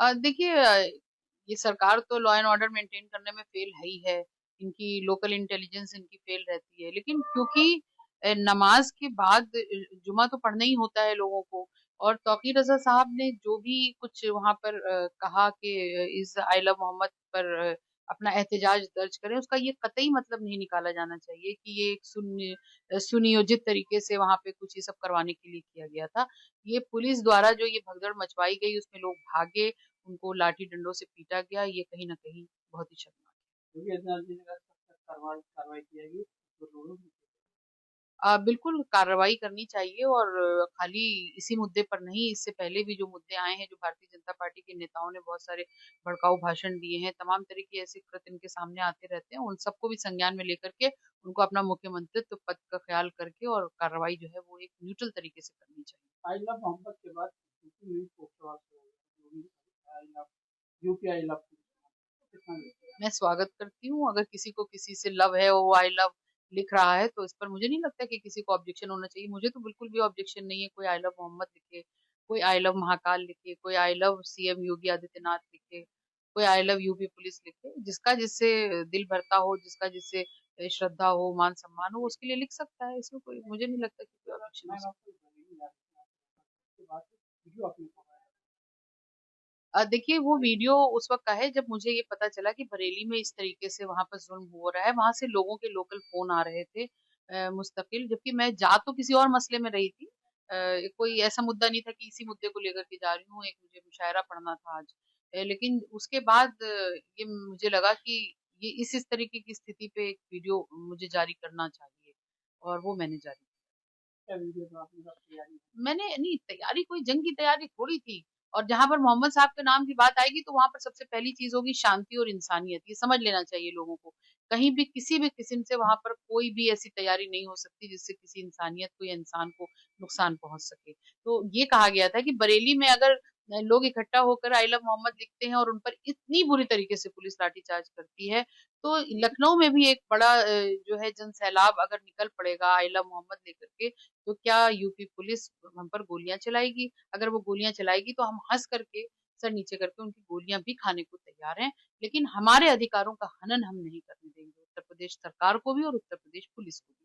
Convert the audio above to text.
देखिए, ये सरकार तो लॉ एंड ऑर्डर मेंटेन करने में फेल है ही है। इनकी लोकल इंटेलिजेंस इनकी फेल रहती है। लेकिन क्योंकि नमाज के बाद जुमा तो पढ़ना ही होता है लोगों को। और तौकीर रजा साहब ने जो भी कुछ वहां पर कहा कि इस आई लव मोहम्मद पर अपना एहतजाज दर्ज करें, उसका ये कतई मतलब नहीं निकाला जाना चाहिए कि ये एक सुनियोजित तरीके से वहां पे कुछ ये सब करवाने के लिए किया गया था। ये पुलिस द्वारा जो ये भगदड़ मचवाई गई, उसमें लोग भागे, उनको लाठी डंडों से पीटा गया, ये कहीं न कहीं बहुत ही शर्मनाक क्योंकि एसएसजी ने सख्त कार्रवाई कार्रवाई की जाएगी तो लोगों की। है। बिल्कुल कार्रवाई करनी चाहिए। और खाली इसी मुद्दे पर नहीं, इससे पहले भी जो मुद्दे आए हैं, जो भारतीय जनता पार्टी के नेताओं ने बहुत सारे भड़काऊ भाषण दिए हैं, तमाम तरह के ऐसे कृत्य इनके सामने आते रहते हैं, उन सबको भी संज्ञान में लेकर के उनको अपना मुख्यमंत्रित्व पद का ख्याल करके और कार्रवाई जो है वो एक न्यूट्रल तरीके से करनी चाहिए। आई लव मोहम्मद के बाद यूपी में poster I love UP I love कितना मैं स्वागत करती हूँ। अगर किसी को किसी से लव है, वो आई लव लिख रहा है, तो इस पर मुझे नहीं लगता कि किसी को ऑब्जेक्शन होना चाहिए। मुझे तो बिल्कुल भी ऑब्जेक्शन नहीं है। कोई आई लव मोहम्मद लिखे, कोई आई लव महाकाल लिखे, कोई I love CM Yogi Adityanath लिखे, कोई आई लव यूपी पुलिस लिखे। जिसका जिससे दिल भरता हो, जिसका जिससे श्रद्धा हो, मान सम्मान हो, उसके लिए लिख सकता है। इसमें कोई, मुझे नहीं लगता कि कोई ऑब्जेक्शन हो मैं सकता आपको बरेली जा रहा उसके बाद वीडियो आपने देखिए, वो वीडियो उस वक्त का है जब मुझे ये पता चला कि बरेली में इस तरीके से वहां पर जुल्म हो रहा है। वहां से लोगों के लोकल फोन आ रहे थे मुस्तकिल, जबकि मैं जा तो किसी और मसले में रही थी। कोई ऐसा मुद्दा नहीं था कि इसी मुद्दे को लेकर के जा रही हूँ। एक मुझे मुशायरा पढ़ना था आज। लेकिन उसके बाद ये मुझे लगा कि ये इस तरीके की स्थिति पे एक वीडियो मुझे जारी करना चाहिए, और वो मैंने जारी क्या वीडियो तो आपने सब तैयारी मैंने नहीं तैयारी, कोई जंग की तैयारी थोड़ी थी। और जहां पर मोहम्मद साहब के नाम की बात आएगी, तो वहां पर सबसे पहली चीज होगी शांति और इंसानियत। ये समझ लेना चाहिए लोगों को। कहीं भी किसी भी किस्म से वहां पर कोई भी ऐसी तैयारी नहीं हो सकती जिससे किसी इंसानियत को या इंसान को नुकसान पहुंच सके। तो ये कहा गया था कि बरेली में अगर लोग इकट्ठा होकर आई लव मोहम्मद लिखते हैं और उन पर इतनी बुरी तरीके से पुलिस लाठीचार्ज करती है, तो लखनऊ में भी एक बड़ा जो है जन सैलाब अगर निकल पड़ेगा आई लव मोहम्मद लेकर के, तो क्या यूपी पुलिस हम पर गोलियां चलाएगी? अगर वो गोलियां चलाएगी तो हम हंस करके, सर नीचे करके उनकी गोलियां भी खाने को तैयार हैं। लेकिन हमारे अधिकारों का हनन हम नहीं करने देंगे, उत्तर प्रदेश सरकार को भी और उत्तर प्रदेश पुलिस को भी।